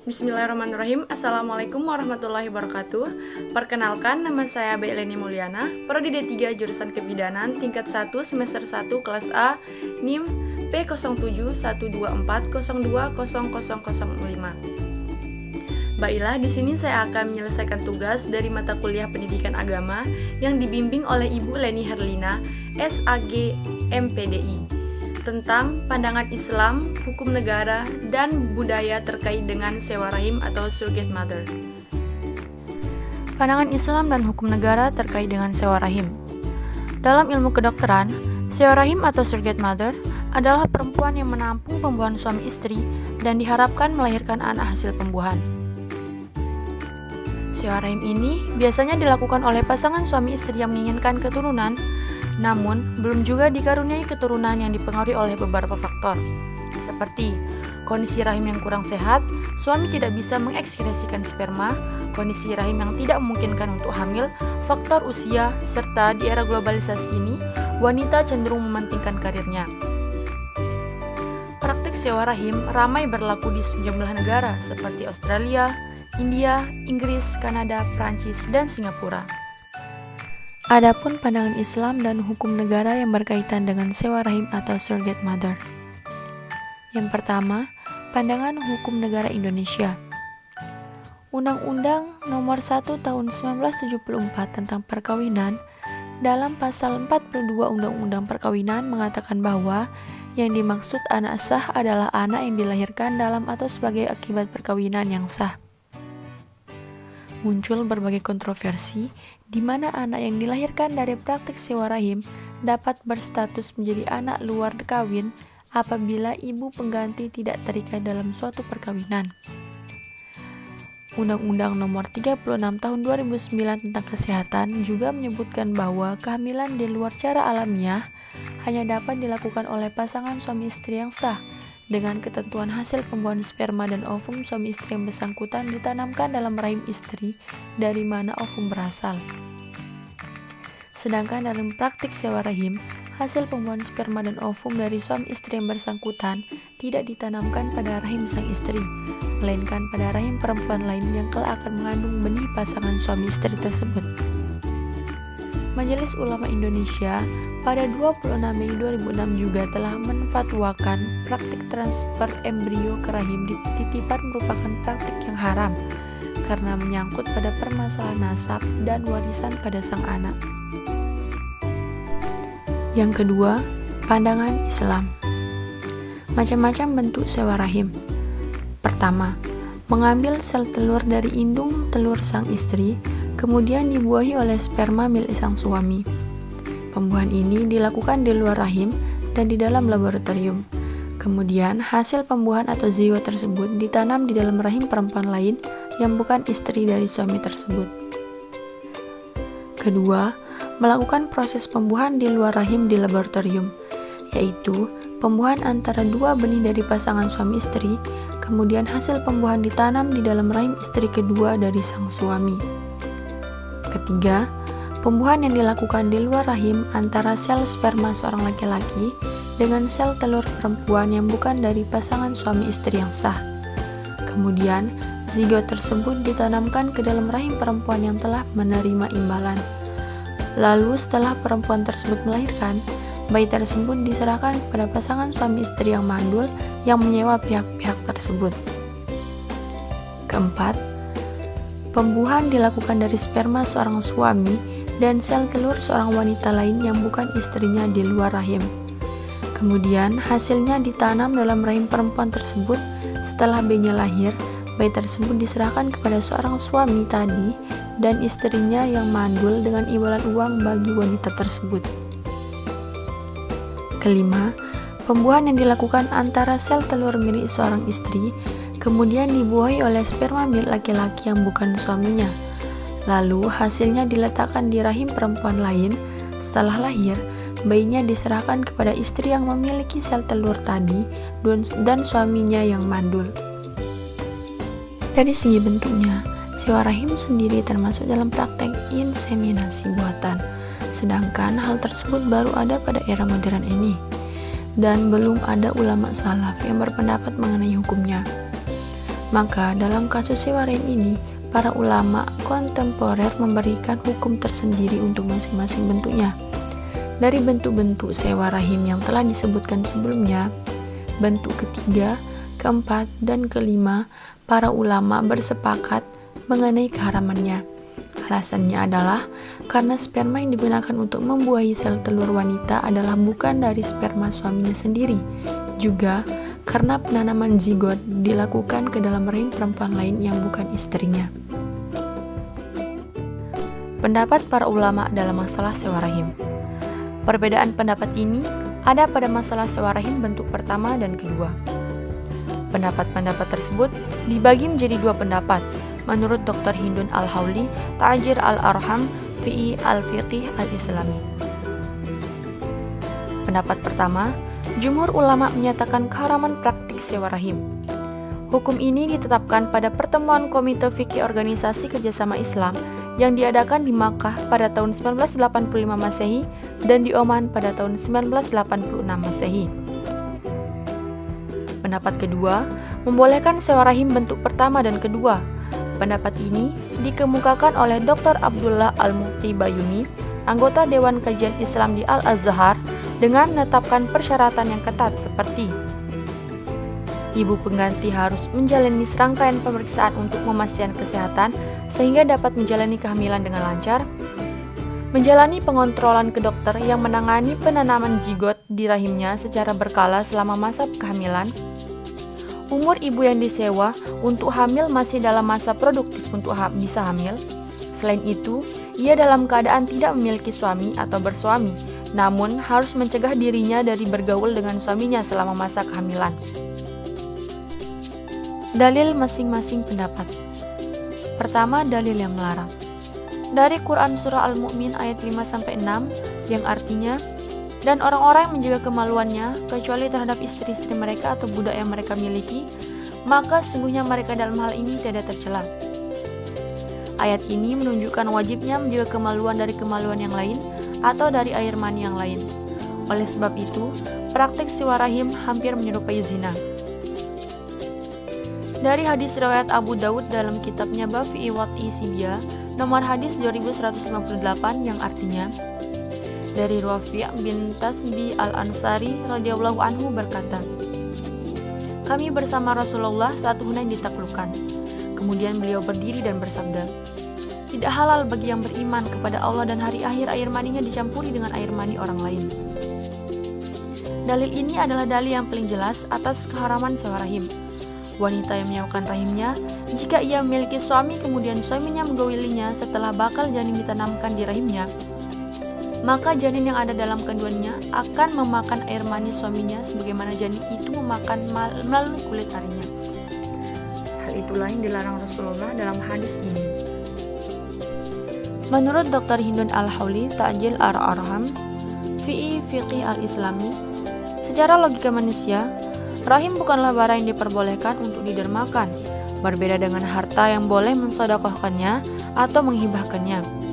Bismillahirrahmanirrahim. Assalamualaikum warahmatullahi wabarakatuh. Perkenalkan, nama saya Baileni Mulyana, Prodi D3 Jurusan Kebidanan tingkat 1 semester 1 kelas A, NIM P071224020005. Baiklah, di sini saya akan menyelesaikan tugas dari mata kuliah Pendidikan Agama yang dibimbing oleh Ibu Leni Herlina, SAG MPDI, tentang pandangan Islam, hukum negara, dan budaya terkait dengan sewa rahim atau surrogate mother. Pandangan Islam dan hukum negara terkait dengan sewa rahim. Dalam ilmu kedokteran, sewa rahim atau surrogate mother adalah perempuan yang menampung pembuahan suami istri dan diharapkan melahirkan anak hasil pembuahan. Sewa rahim ini biasanya dilakukan oleh pasangan suami istri yang menginginkan keturunan, namun belum juga dikaruniai keturunan yang dipengaruhi oleh beberapa faktor, seperti kondisi rahim yang kurang sehat, suami tidak bisa mengekskresikan sperma, kondisi rahim yang tidak memungkinkan untuk hamil, faktor usia, serta di era globalisasi ini, wanita cenderung mementingkan karirnya. Praktik sewa rahim ramai berlaku di sejumlah negara seperti Australia, India, Inggris, Kanada, Prancis, dan Singapura. Adapun pandangan Islam dan hukum negara yang berkaitan dengan sewa rahim atau surrogate mother. Yang pertama, pandangan hukum negara Indonesia. Undang-Undang Nomor 1 Tahun 1974 tentang Perkawinan dalam pasal 42 Undang-Undang Perkawinan mengatakan bahwa yang dimaksud anak sah adalah anak yang dilahirkan dalam atau sebagai akibat perkawinan yang sah. Muncul berbagai kontroversi di mana anak yang dilahirkan dari praktik sewa rahim dapat berstatus menjadi anak luar kawin apabila ibu pengganti tidak terikat dalam suatu perkawinan. Undang-Undang Nomor 36 Tahun 2009 tentang Kesehatan juga menyebutkan bahwa kehamilan di luar cara alamiah hanya dapat dilakukan oleh pasangan suami istri yang sah, dengan ketentuan hasil pembuahan sperma dan ovum suami istri yang bersangkutan ditanamkan dalam rahim istri dari mana ovum berasal. Sedangkan dalam praktik sewa rahim, hasil pembuahan sperma dan ovum dari suami istri yang bersangkutan tidak ditanamkan pada rahim sang istri, melainkan pada rahim perempuan lain yang kelak akan mengandung benih pasangan suami istri tersebut. Majelis Ulama Indonesia pada 26 Mei 2006 juga telah menfatwakan praktik transfer embrio ke rahim titipan merupakan praktik yang haram karena menyangkut pada permasalahan nasab dan warisan pada sang anak. Yang kedua, pandangan Islam. Macam-macam bentuk sewa rahim. Pertama, mengambil sel telur dari indung telur sang istri, kemudian dibuahi oleh sperma milik sang suami. Pembuahan ini dilakukan di luar rahim dan di dalam laboratorium. Kemudian, hasil pembuahan atau zigot tersebut ditanam di dalam rahim perempuan lain yang bukan istri dari suami tersebut. Kedua, melakukan proses pembuahan di luar rahim di laboratorium, yaitu pembuahan antara dua benih dari pasangan suami istri, kemudian hasil pembuahan ditanam di dalam rahim istri kedua dari sang suami. Ketiga, pembuahan yang dilakukan di luar rahim antara sel sperma seorang laki-laki dengan sel telur perempuan yang bukan dari pasangan suami istri yang sah. Kemudian, zigot tersebut ditanamkan ke dalam rahim perempuan yang telah menerima imbalan. Lalu setelah perempuan tersebut melahirkan, bayi tersebut diserahkan kepada pasangan suami istri yang mandul yang menyewa pihak-pihak tersebut. Keempat, pembuahan dilakukan dari sperma seorang suami dan sel telur seorang wanita lain yang bukan istrinya di luar rahim. Kemudian hasilnya ditanam dalam rahim perempuan tersebut. Setelah bayinya lahir, bayi tersebut diserahkan kepada seorang suami tadi dan istrinya yang mandul dengan imbalan uang bagi wanita tersebut. Kelima, pembuahan yang dilakukan antara sel telur milik seorang istri, kemudian dibuahi oleh sperma milik laki-laki yang bukan suaminya. Lalu hasilnya diletakkan di rahim perempuan lain. Setelah lahir, bayinya diserahkan kepada istri yang memiliki sel telur tadi dan suaminya yang mandul. Dari segi bentuknya, sewa rahim sendiri termasuk dalam praktek inseminasi buatan, sedangkan hal tersebut baru ada pada era modern ini, dan belum ada ulama salaf yang berpendapat mengenai hukumnya. Maka dalam kasus sewa rahim ini, para ulama kontemporer memberikan hukum tersendiri untuk masing-masing bentuknya. Dari bentuk-bentuk sewa rahim yang telah disebutkan sebelumnya, bentuk ketiga, keempat, dan kelima, para ulama bersepakat mengenai keharamannya. Alasannya adalah karena sperma yang digunakan untuk membuahi sel telur wanita adalah bukan dari sperma suaminya sendiri. Juga karena penanaman zigot dilakukan ke dalam rahim perempuan lain yang bukan istrinya. Pendapat para ulama dalam masalah sewa rahim. Perbedaan pendapat ini ada pada masalah sewa rahim bentuk pertama dan kedua. Pendapat-pendapat tersebut dibagi menjadi dua pendapat. Menurut Dr. Hindun Al-Hauli, Ta'jir Al-Arham fi Al-Fiqh Al-Islami. Pendapat pertama, jumhur ulama menyatakan keharaman praktik sewa rahim. Hukum ini ditetapkan pada pertemuan Komite Fikih Organisasi Kerjasama Islam yang diadakan di Makkah pada tahun 1985 Masehi dan di Oman pada tahun 1986 Masehi. Pendapat kedua, membolehkan sewa rahim bentuk pertama dan kedua. Pendapat ini dikemukakan oleh Dr. Abdullah Al-Mufti Bayuni, anggota Dewan Kajian Islam di Al-Azhar, dengan menetapkan persyaratan yang ketat seperti ibu pengganti harus menjalani serangkaian pemeriksaan untuk memastikan kesehatan sehingga dapat menjalani kehamilan dengan lancar, menjalani pengontrolan ke dokter yang menangani penanaman zigot di rahimnya secara berkala selama masa kehamilan, umur ibu yang disewa untuk hamil masih dalam masa produktif untuk bisa hamil. Selain itu, ia dalam keadaan tidak memiliki suami atau bersuami, namun harus mencegah dirinya dari bergaul dengan suaminya selama masa kehamilan. Dalil masing-masing pendapat. Pertama, dalil yang melarang. Dari Quran Surah Al-Mu'min ayat 5-6 yang artinya, dan orang-orang yang menjaga kemaluannya kecuali terhadap istri-istri mereka atau budak yang mereka miliki, maka sesungguhnya mereka dalam hal ini tidak tercela. Ayat ini menunjukkan wajibnya menjaga kemaluan dari kemaluan yang lain atau dari air mani yang lain. Oleh sebab itu, praktik sewa rahim hampir menyerupai zina. Dari hadis riwayat Abu Daud dalam kitabnya Bab fi Wat'i Sibya, nomor hadis 2158 yang artinya, dari Rafi' bin Tasbi Al-Ansari radhiyallahu anhu berkata, kami bersama Rasulullah saat Hunain ditaklukkan. Kemudian beliau berdiri dan bersabda, tidak halal bagi yang beriman kepada Allah dan hari akhir air maninya dicampuri dengan air mani orang lain. Dalil ini adalah dalil yang paling jelas atas keharaman sewa rahim. Wanita yang menyewakan rahimnya, jika ia memiliki suami kemudian suaminya menggaulinya setelah bakal janin ditanamkan di rahimnya, maka janin yang ada dalam kandungannya akan memakan air mani suaminya sebagaimana janin itu memakan melalui kulit harinya. Hal itulah yang dilarang Rasulullah dalam hadis ini. Menurut Dr. Hindun Al-Hauli, Ta'jil Ar-Arham fi Fiqh Al-Islami, secara logika manusia, rahim bukanlah barang yang diperbolehkan untuk didermakan, berbeda dengan harta yang boleh mensedekahkannya atau menghibahkannya.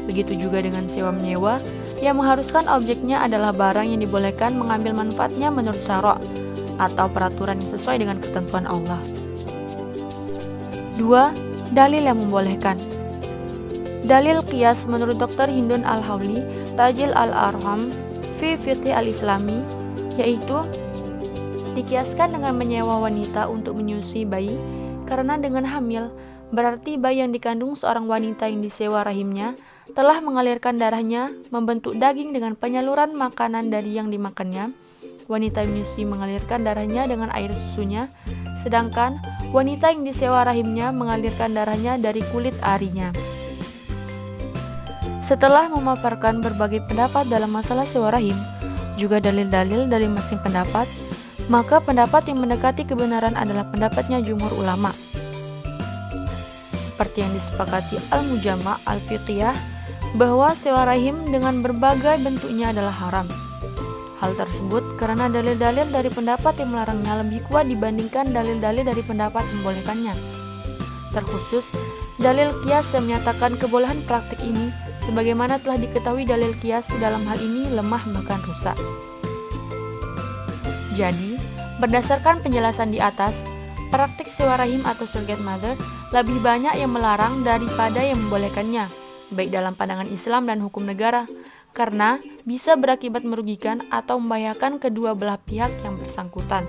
Begitu juga dengan sewa-menyewa yang mengharuskan objeknya adalah barang yang dibolehkan mengambil manfaatnya menurut syara' atau peraturan yang sesuai dengan ketentuan Allah. 2. Dalil yang membolehkan. Dalil qiyas menurut Dr. Hindun Al-Hauli, Ta'jil Al-Arham fi Fiqh Al-Islami, yaitu dikiaskan dengan menyewa wanita untuk menyusui bayi, karena dengan hamil berarti bayi yang dikandung seorang wanita yang disewa rahimnya telah mengalirkan darahnya, membentuk daging dengan penyaluran makanan dari yang dimakannya. Wanita yang menyusui mengalirkan darahnya dengan air susunya, sedangkan wanita yang disewa rahimnya mengalirkan darahnya dari kulit arinya. Setelah memaparkan berbagai pendapat dalam masalah sewa rahim, juga dalil-dalil dari masing pendapat, maka pendapat yang mendekati kebenaran adalah pendapatnya jumhur ulama. Seperti yang disepakati Al-Mujama' Al-Fiqhiyah, bahwa sewa rahim dengan berbagai bentuknya adalah haram. Hal tersebut karena dalil-dalil dari pendapat yang melarangnya lebih kuat dibandingkan dalil-dalil dari pendapat membolehkannya. Terkhusus, dalil qiyas yang menyatakan kebolehan praktik ini, sebagaimana telah diketahui dalil qiyas dalam hal ini lemah bahkan rusak. Jadi, berdasarkan penjelasan di atas, Praktik sewa rahim atau surrogate mother lebih banyak yang melarang daripada yang membolehkannya, baik dalam pandangan Islam dan hukum negara, karena bisa berakibat merugikan atau membahayakan kedua belah pihak yang bersangkutan.